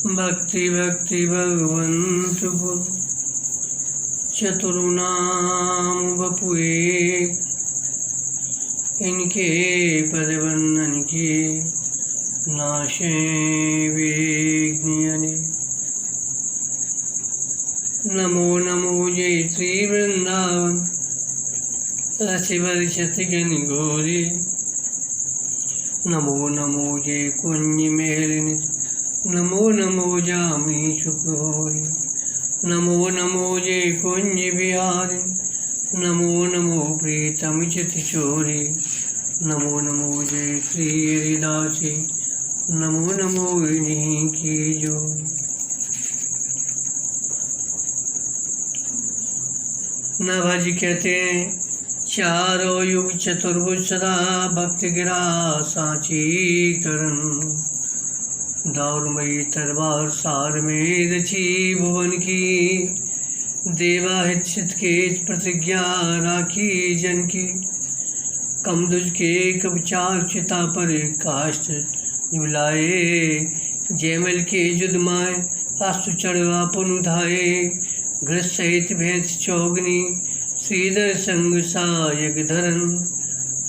भक्ति भक्ति भगवंत गुरु चतुर्नाम बपु एक, इनके पद वंदन के नाशे विघ्न। नमो नमो जय श्री वृंदावन रसि वर्षत गण गौरी। नमो नमो जय कुंज मेहरिन। नमो नमो जामी चुकोरी। नमो नमो जय कुंज बिहारी। नमो नमो प्रीतम चित चोरी। नमो नमो जय श्री हरिदासी। नमो नमो इन्हीं की जो। नभाजी कहते हैं चारों युग चतुर्भुज सदा भक्त गिरा सांची करण। दारुमयी तरवार सार में रची भुवन की। देवाहित चित के प्रतिज्ञा राखी जन की। कमदुज के कवचार चिता पर काष्ठ झुलाए। जयमल के जुद माए अस्तु चढ़वा पुन धाये। घृत सहित भैंस चौगनी श्रीधर संग सायक धरन।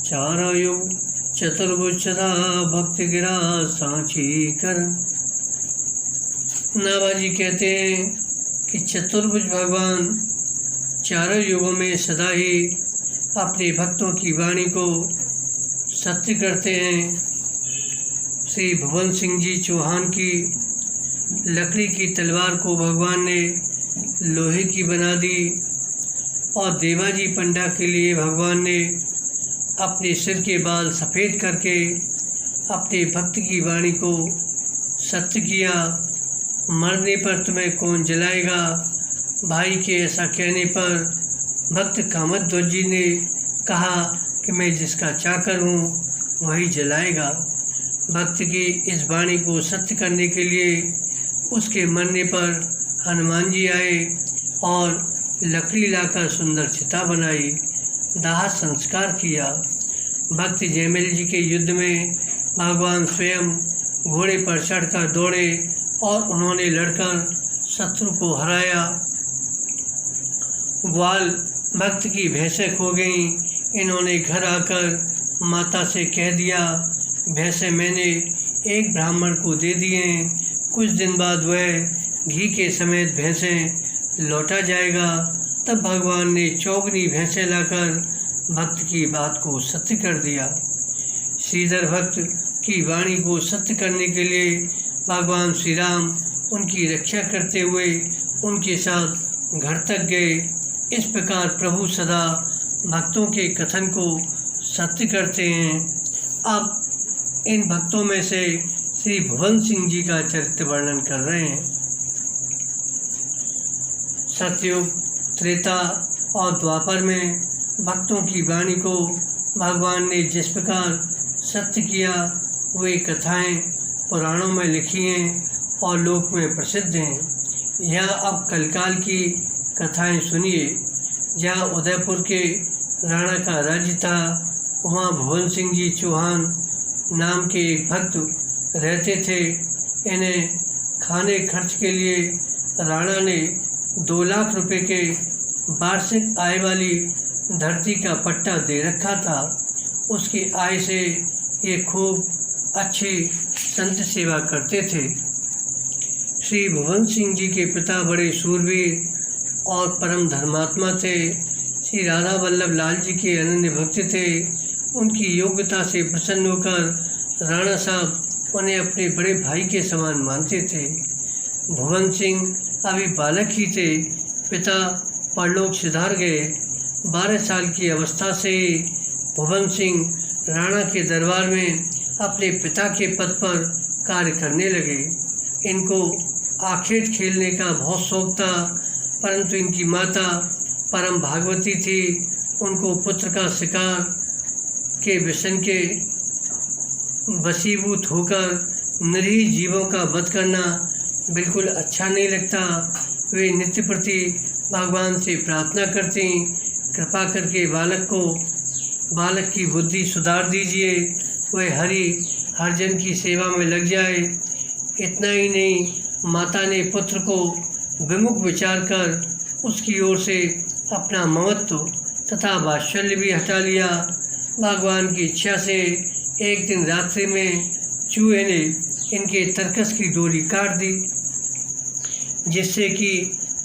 चारों युग चतुर्भुज सदा भक्त गिरा सांची करन। नाभाजी कहते हैं कि चतुर्भुज भगवान चारों युगों में सदा ही अपने भक्तों की वाणी को सत्य करते हैं। श्री भुवन सिंह जी चौहान की लकड़ी की तलवार को भगवान ने लोहे की बना दी और देवाजी पंडा के लिए भगवान ने अपने सिर के बाल सफ़ेद करके अपने भक्त की वाणी को सत्य किया। मरने पर तुम्हें कौन जलाएगा। भाई के ऐसा कहने पर भक्त कामध्वज जी ने कहा कि मैं जिसका चाकर हूँ वही जलाएगा। भक्त की इस वाणी को सत्य करने के लिए उसके मरने पर हनुमान जी आए और लकड़ी लाकर सुंदर चिता बनाई। दाह संस्कार किया। भक्त जयमल जी के युद्ध में भगवान स्वयं घोड़े पर चढ़कर दौड़े और उन्होंने लड़कर शत्रु को हराया। ग्वाल भक्त की भैंसें खो गईं। इन्होंने घर आकर माता से कह दिया भैंसें मैंने एक ब्राह्मण को दे दिए। कुछ दिन बाद वह घी के समेत भैंसें लौटा जाएगा। तब भगवान ने चौगनी भैंसें लाकर भक्त की बात को सत्य कर दिया। श्रीधर भक्त की वाणी को सत्य करने के लिए भगवान श्री राम उनकी रक्षा करते हुए उनके साथ घर तक गए। इस प्रकार प्रभु सदा भक्तों के कथन को सत्य करते हैं। अब इन भक्तों में से श्री भुवन सिंह जी का चरित्र वर्णन कर रहे हैं। सतयुग, त्रेता और द्वापर में भक्तों की वाणी को भगवान ने जिस प्रकार सत्य किया वे कथाएं पुराणों में लिखी हैं और लोक में प्रसिद्ध हैं। यह अब कलकाल की कथाएं सुनिए। जहाँ उदयपुर के राणा का राज्य था वहाँ भुवन सिंह जी चौहान नाम के एक भक्त रहते थे। इन्हें खाने खर्च के लिए राणा ने 2 लाख रुपए के वार्षिक आय वाली धरती का पट्टा दे रखा था। उसकी आय से ये खूब अच्छी संत सेवा करते थे। श्री भुवन सिंह जी के पिता बड़े सूरवीर और परम धर्मात्मा थे। श्री राधा वल्लभ लाल जी के अनन्य भक्त थे। उनकी योग्यता से प्रसन्न होकर राणा साहब उन्हें अपने बड़े भाई के समान मानते थे। भुवन सिंह अभी बालक ही थे। पिता परलोक सिधार गए। 12 साल की अवस्था से भुवन सिंह राणा के दरबार में अपने पिता के पद पर कार्य करने लगे। इनको आखेट खेलने का बहुत शौक था, परंतु इनकी माता परम भागवती थी। उनको पुत्र का शिकार के व्यसन के वशीभूत होकर निरीह जीवों का वध करना बिल्कुल अच्छा नहीं लगता। वे नित्य प्रति भगवान से प्रार्थना करती, कृपा करके बालक की बुद्धि सुधार दीजिए, वह हरिजन की सेवा में लग जाए। इतना ही नहीं, माता ने पुत्र को विमुख विचार कर उसकी ओर से अपना ममत्व तथा वात्सल्य भी हटा लिया। भगवान की इच्छा से एक दिन रात्रि में चूहे ने इनके तरकस की डोरी काट दी, जिससे कि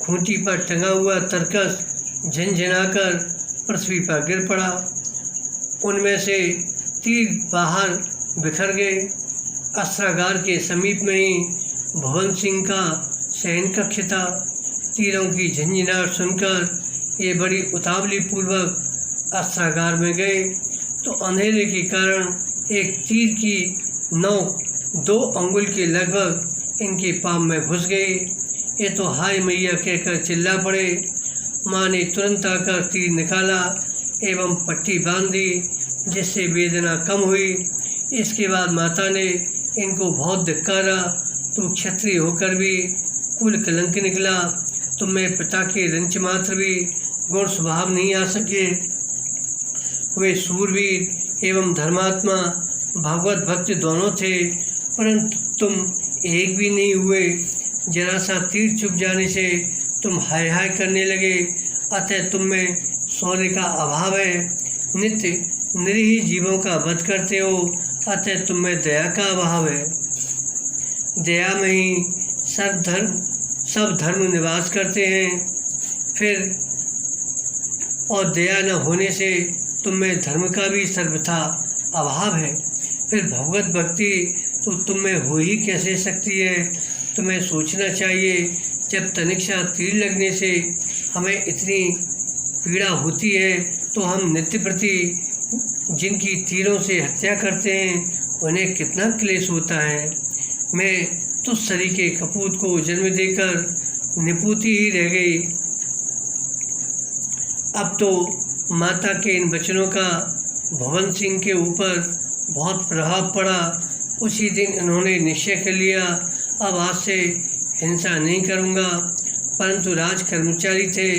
खूंटी पर टंगा हुआ तरकस झनझनाकर पृथ्वी पर गिर पड़ा। उनमें से तीर बाहर बिखर गए। अस्त्रागार के समीप में ही भवन सिंह का शयन कक्ष था। तीरों की झंझनाहट सुनकर ये बड़ी उतावली पूर्वक अस्त्रागार में गए तो अंधेरे के कारण एक तीर की नोक 2 अंगुल के लगभग इनके पाँव में घुस गई। ये तो हाय मैया कहकर चिल्ला पड़े। माँ ने तुरंत आकर तीर निकाला एवं पट्टी बांध दी, जिससे वेदना कम हुई। इसके बाद माता ने इनको बहुत धिक्कारा। तू क्षत्रिय होकर भी कुल कलंक निकला। तुम में पिता के रंच मात्र भी गुण स्वभाव नहीं आ सके। वे सूरवीर एवं धर्मात्मा भगवत भक्त दोनों थे, परंतु तुम एक भी नहीं हुए। जरा सा तीर चुभ जाने से तुम हाय हाय करने लगे। अतः तुम में शौर्य का अभाव है। नित्य निरीह जीवों का वध करते हो, अतः तुम में दया का अभाव है। दया में ही सब धर्म निवास करते हैं। फिर और दया न होने से तुम में धर्म का भी सर्वथा अभाव है। फिर भगवत भक्ति तो तुम में हो ही कैसे सकती है। तुम्हें सोचना चाहिए, जब तनिक्षा तीर लगने से हमें इतनी पीड़ा होती है तो हम नित्य प्रति जिनकी तीरों से हत्या करते हैं उन्हें कितना क्लेश होता है। मैं तुझ सरीखे कपूत को जन्म देकर निपुती ही रह गई। अब तो माता के इन वचनों का भवन सिंह के ऊपर बहुत प्रभाव पड़ा। उसी दिन इन्होंने निश्चय कर लिया, अब आज से हिंसा नहीं करूँगा। परंतु राज कर्मचारी थे,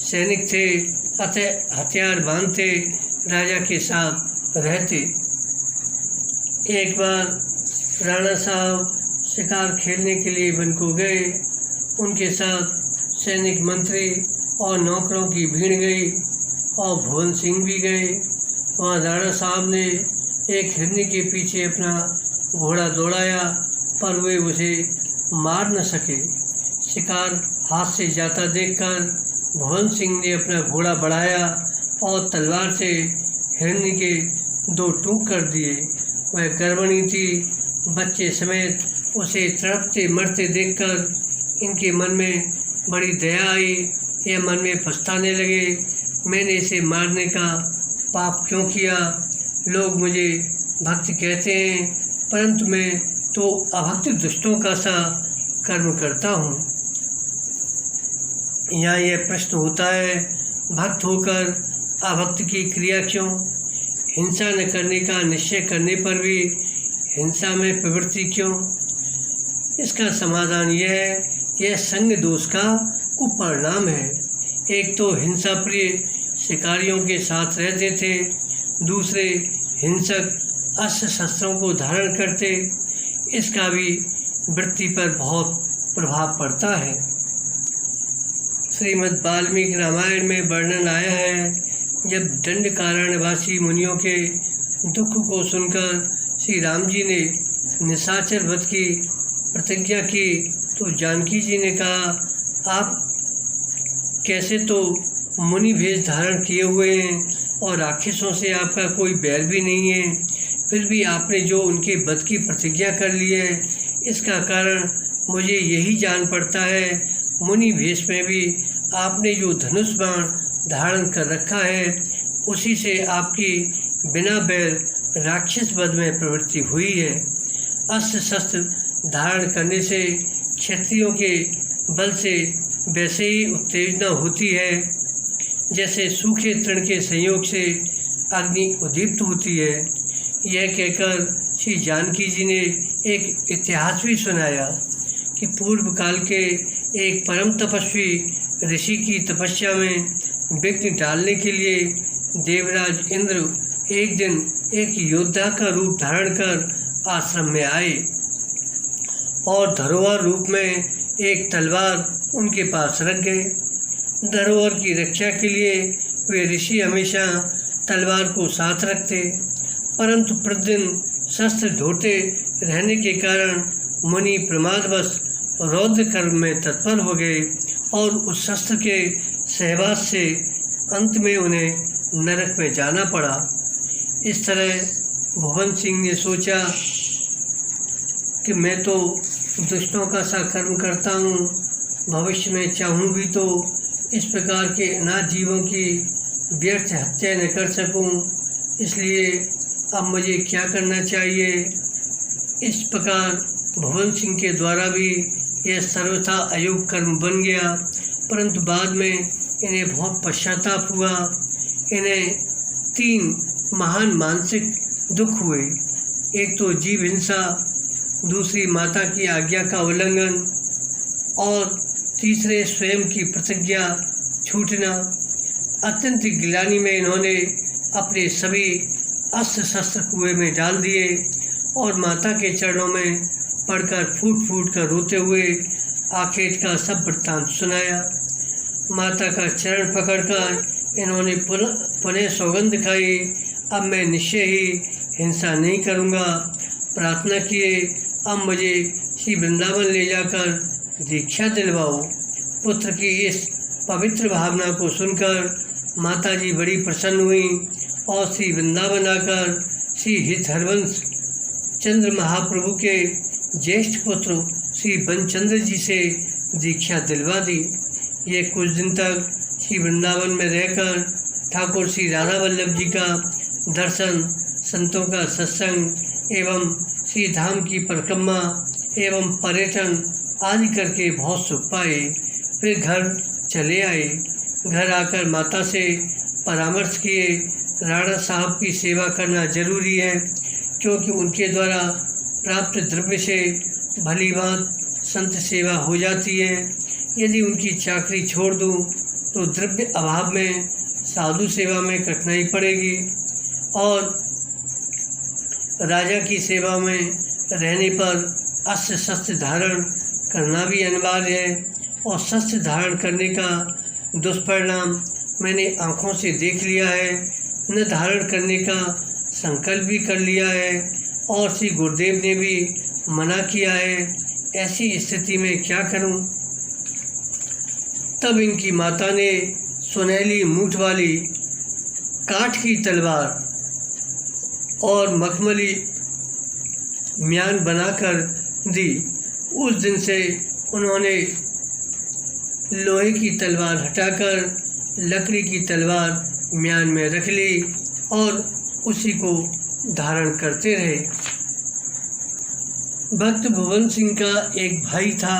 सैनिक थे, अतः हथियार बांधते राजा के साथ रहते। एक बार राणा साहब शिकार खेलने के लिए वन को गए। उनके साथ सैनिक मंत्री और नौकरों की भीड़ गई और भुवन सिंह भी गए। वहाँ राणा साहब ने एक हिरनी के पीछे अपना घोड़ा दौड़ाया, पर वे उसे मार न सके। शिकार हाथ से जाता देखकर भुवन सिंह ने अपना घोड़ा बढ़ाया और तलवार से हिरनी के 2 टूक कर दिए। वह गर्भिणी थी। बच्चे समेत उसे तड़पते मरते देखकर इनके मन में बड़ी दया आई। यह मन में पछताने लगे, मैंने इसे मारने का पाप क्यों किया। लोग मुझे भक्त कहते हैं, परंतु मैं तो अभक्त दुष्टों का सा कर्म करता हूँ। यहाँ यह प्रश्न होता है, भक्त होकर अभक्त की क्रिया क्यों। हिंसा न करने का निश्चय करने पर भी हिंसा में प्रवृत्ति क्यों। इसका समाधान यह है, यह संग दोष का कुपरिणाम है। एक तो हिंसा प्रिय शिकारियों के साथ रहते थे, दूसरे हिंसक अस्त्र शस्त्रों को धारण करते। इसका भी वृत्ति पर बहुत प्रभाव पड़ता है। श्रीमद् वाल्मीकि रामायण में वर्णन आया है, जब दंडकारण्यवासी मुनियों के दुख को सुनकर श्री राम जी ने निशाचर वध की प्रतिज्ञा की तो जानकी जी ने कहा, आप कैसे तो मुनि भेष धारण किए हुए हैं और राक्षसों से आपका कोई बैर भी नहीं है, फिर भी आपने जो उनके वध की प्रतिज्ञा कर ली है, इसका कारण मुझे यही जान पड़ता है। मुनि भेष में भी आपने जो धनुष बाण धारण कर रखा है, उसी से आपकी बिना बैर राक्षस वध में प्रवृत्ति हुई है। अस्त्र शस्त्र धारण करने से क्षत्रियों के बल से वैसे ही उत्तेजना होती है जैसे सूखे तृण के संयोग से अग्नि उद्दीप्त होती है। यह कहकर श्री जानकी जी ने एक इतिहास भी सुनाया कि पूर्व काल के एक परम तपस्वी ऋषि की तपस्या में विघ्न डालने के लिए देवराज इंद्र एक दिन एक योद्धा का रूप धारण कर आश्रम में आए और धरोहर रूप में एक तलवार उनके पास रख गए। धरोहर की रक्षा के लिए वे ऋषि हमेशा तलवार को साथ रखते, परंतु प्रतिदिन शस्त्र ढोते रहने के कारण मुनि प्रमादवश रौद्र कर्म में तत्पर हो गए और उस शस्त्र के सहवास से अंत में उन्हें नरक में जाना पड़ा। इस तरह भुवन सिंह ने सोचा कि मैं तो दुष्टों का सा कर्म करता हूँ, भविष्य में चाहूँ भी तो इस प्रकार के अनाथ जीवों की व्यर्थ हत्या न कर सकूँ, इसलिए अब मुझे क्या करना चाहिए। इस प्रकार भुवन सिंह के द्वारा भी यह सर्वथा अयोग्य कर्म बन गया, परंतु बाद में इन्हें बहुत पश्चाताप हुआ। इन्हें 3 महान मानसिक दुख हुए। एक तो जीव हिंसा, दूसरी माता की आज्ञा का उल्लंघन और तीसरे स्वयं की प्रतिज्ञा छूटना। अत्यंत गिलानी में इन्होंने अपने सभी अस्त्र शस्त्र कुएं में डाल दिए और माता के चरणों में पड़कर फूट फूट कर रोते हुए आखेट का सब वृत्तांत सुनाया। माता का चरण पकड़कर इन्होंने पुनः सौगंध खाई, अब मैं निश्चय ही हिंसा नहीं करूँगा। प्रार्थना किए, अब मुझे श्री वृंदावन ले जाकर दीक्षा दिलवाओ। पुत्र की इस पवित्र भावना को सुनकर माताजी बड़ी प्रसन्न हुई और श्री वृंदावन आकर श्री हितहरवंश चंद्र महाप्रभु के ज्येष्ठ पुत्र श्री बनचंद्र जी से दीक्षा दिलवा दी। ये कुछ दिन तक श्री वृंदावन में रहकर ठाकुर श्री राधा वल्लभ जी का दर्शन, संतों का सत्संग एवं श्री धाम की परिक्रमा एवं पर्यटन आदि करके बहुत सुख पाए। फिर घर चले आए। घर आकर माता से परामर्श किए, राणा साहब की सेवा करना जरूरी है, क्योंकि उनके द्वारा प्राप्त द्रव्य से भली बात संत सेवा हो जाती है। यदि उनकी चाकरी छोड़ दूं तो द्रव्य अभाव में साधु सेवा में कठिनाई पड़ेगी और राजा की सेवा में रहने पर अस्त्र शस्त्र धारण करना भी अनिवार्य है और शस्त्र धारण करने का दुष्परिणाम मैंने आँखों से देख लिया है। न धारण करने का संकल्प भी कर लिया है और श्री गुरुदेव ने भी मना किया है। ऐसी स्थिति में क्या करूं? तब इनकी माता ने सुनहली मूठ वाली काठ की तलवार और मखमली म्यान बनाकर दी। उस दिन से उन्होंने लोहे की तलवार हटाकर लकड़ी की तलवार म्यान में रख ली और उसी को धारण करते रहे। भक्त भुवन सिंह का एक भाई था।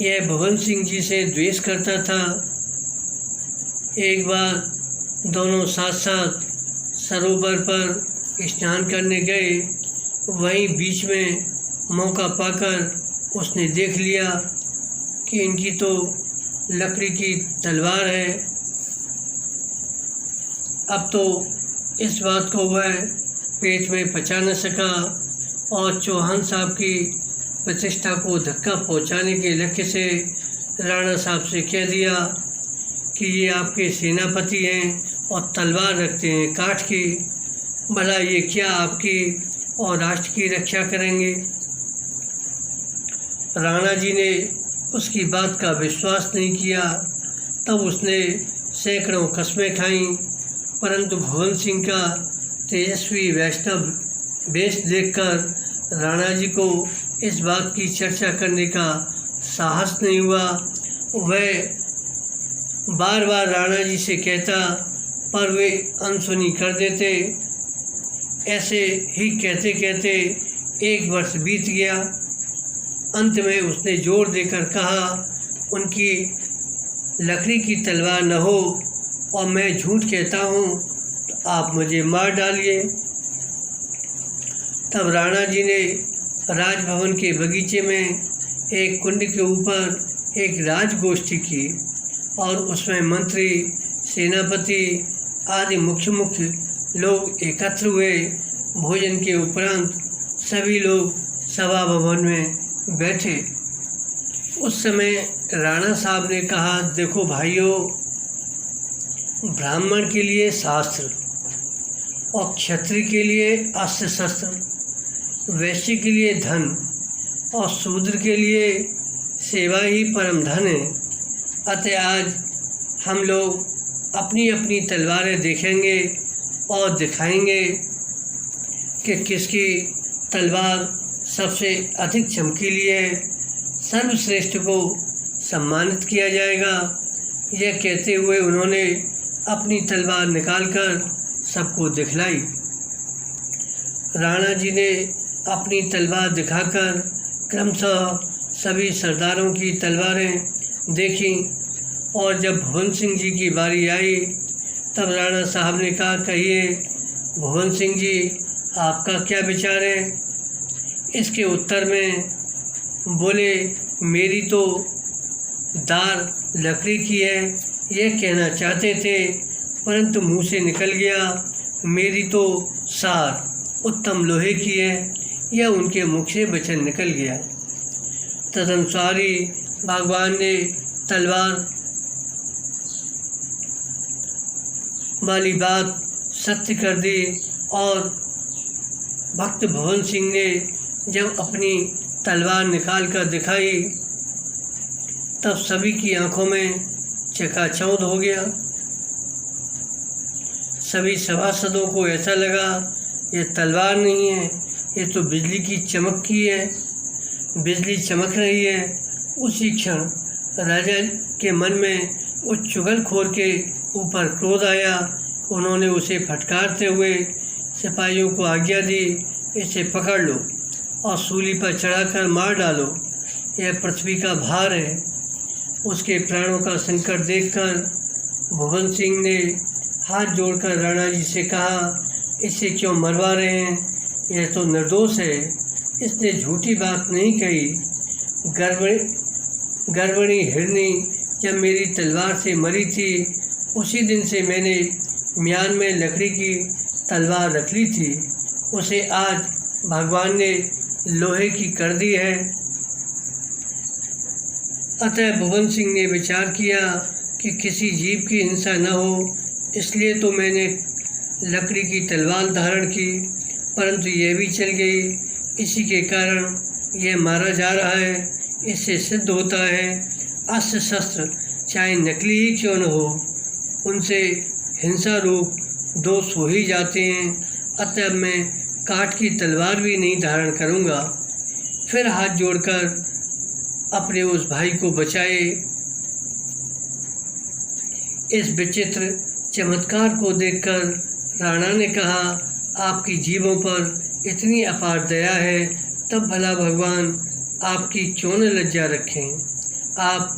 यह भुवन सिंह जी से द्वेष करता था। एक बार दोनों साथ साथ सरोवर पर स्नान करने गए। वहीं बीच में मौका पाकर उसने देख लिया कि इनकी तो लकड़ी की तलवार है। अब तो इस बात को वह पेट में पचा न सका और चौहान साहब की प्रतिष्ठा को धक्का पहुंचाने के लक्ष्य से राणा साहब से कह दिया कि ये आपके सेनापति हैं और तलवार रखते हैं काठ की, भला ये क्या आपकी और राष्ट्र की रक्षा करेंगे। राणा जी ने उसकी बात का विश्वास नहीं किया। तब उसने सैकड़ों कस्में खाईं, परंतु भुवन सिंह का तेजस्वी वैष्णव वेश देखकर राणा जी को इस बात की चर्चा करने का साहस नहीं हुआ। वह बार बार राणा जी से कहता, पर वे अनसुनी कर देते। ऐसे ही कहते कहते 1 वर्ष बीत गया। अंत में उसने जोर देकर कहा, उनकी लकड़ी की तलवार न हो और मैं झूठ कहता हूँ तो आप मुझे मार डालिए। तब राणा जी ने राजभवन के बगीचे में एक कुंड के ऊपर एक राजगोष्ठी की और उसमें मंत्री, सेनापति आदि मुख्य लोग एकत्र हुए। भोजन के उपरांत सभी लोग सभा भवन में बैठे। उस समय राणा साहब ने कहा, देखो भाइयों, ब्राह्मण के लिए शास्त्र और क्षत्रिय के लिए अस्त्र शस्त्र, वैश्य के लिए धन और शूद्र के लिए सेवा ही परम धन है। अतः आज हम लोग अपनी अपनी तलवारें देखेंगे और दिखाएंगे कि किसकी तलवार सबसे अधिक चमकीली है। सर्वश्रेष्ठ को सम्मानित किया जाएगा। यह कहते हुए उन्होंने अपनी तलवार निकालकर सबको दिखलाई। राणा जी ने अपनी तलवार दिखाकर क्रमशः सभी सरदारों की तलवारें देखी और जब भुवन सिंह जी की बारी आई तब राणा साहब ने कहा, कहिए भुवन सिंह जी, आपका क्या विचार है? इसके उत्तर में बोले, मेरी तो दार लकड़ी की है, यह कहना चाहते थे परंतु मुंह से निकल गया, मेरी तो सार उत्तम लोहे की है, यह उनके मुख से वचन निकल गया। तदनुसार ही भगवान ने तलवार वाली बात सत्य कर दी और भक्त भुवन सिंह ने जब अपनी तलवार निकाल कर दिखाई तब सभी की आंखों में चकाचौंध हो गया। सभी सभासदों को ऐसा लगा ये तलवार नहीं है, ये तो बिजली की चमक की है, बिजली चमक रही है। उसी क्षण राजा के मन में उस चुगलखोर के ऊपर क्रोध आया। उन्होंने उसे फटकारते हुए सिपाहियों को आज्ञा दी, इसे पकड़ लो और सूली पर चढ़ाकर मार डालो, यह पृथ्वी का भार है। उसके प्राणों का संकट देखकर भुवन सिंह ने हाथ जोड़कर राणा जी से कहा, इसे क्यों मरवा रहे हैं? यह तो निर्दोष है, इसने झूठी बात नहीं कही। गर्भिणी हिरणी जब मेरी तलवार से मरी थी उसी दिन से मैंने म्यान में लकड़ी की तलवार रख ली थी, उसे आज भगवान ने लोहे की कर दी है। अतः भुवन सिंह ने विचार किया कि किसी जीव की हिंसा न हो, इसलिए तो मैंने लकड़ी की तलवार धारण की, परंतु यह भी चल गई। इसी के कारण यह मारा जा रहा है। इससे सिद्ध होता है अस्त्र शस्त्र चाहे नकली ही क्यों न हो, उनसे हिंसा रूप दोष हो ही जाते हैं। अतः मैं काठ की तलवार भी नहीं धारण करूँगा। फिर हाथ जोड़कर अपने उस भाई को बचाए। इस विचित्र चमत्कार को देखकर राणा ने कहा, आपकी जीवों पर इतनी अपार दया है, तब भला भगवान आपकी क्यों न लज्जा रखें। आप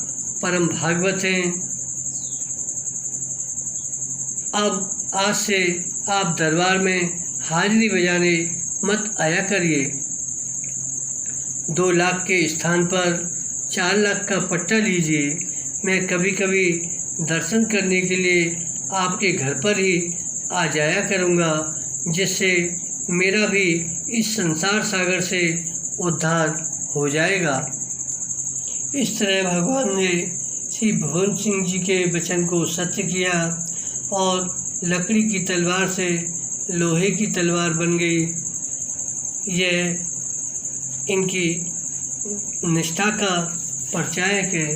परम भागवत हैं। अब आज से आप दरबार में हाजिरी बजाने मत आया करिए। 2 लाख के स्थान पर 4 लाख का पट्टा लीजिए। मैं कभी कभी दर्शन करने के लिए आपके घर पर ही आ जाया करूँगा, जिससे मेरा भी इस संसार सागर से उद्धार हो जाएगा। इस तरह भगवान ने श्री भुवन सिंह जी के वचन को सत्य किया और लकड़ी की तलवार से लोहे की तलवार बन गई। यह इनकी निष्ठा का परिचायक है।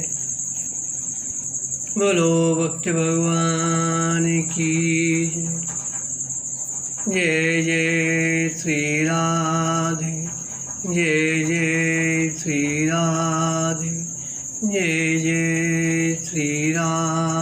बोलो भक्त भगवान की जय। जय श्री राधे, जय जय श्री राधे, जय जय श्री राधे।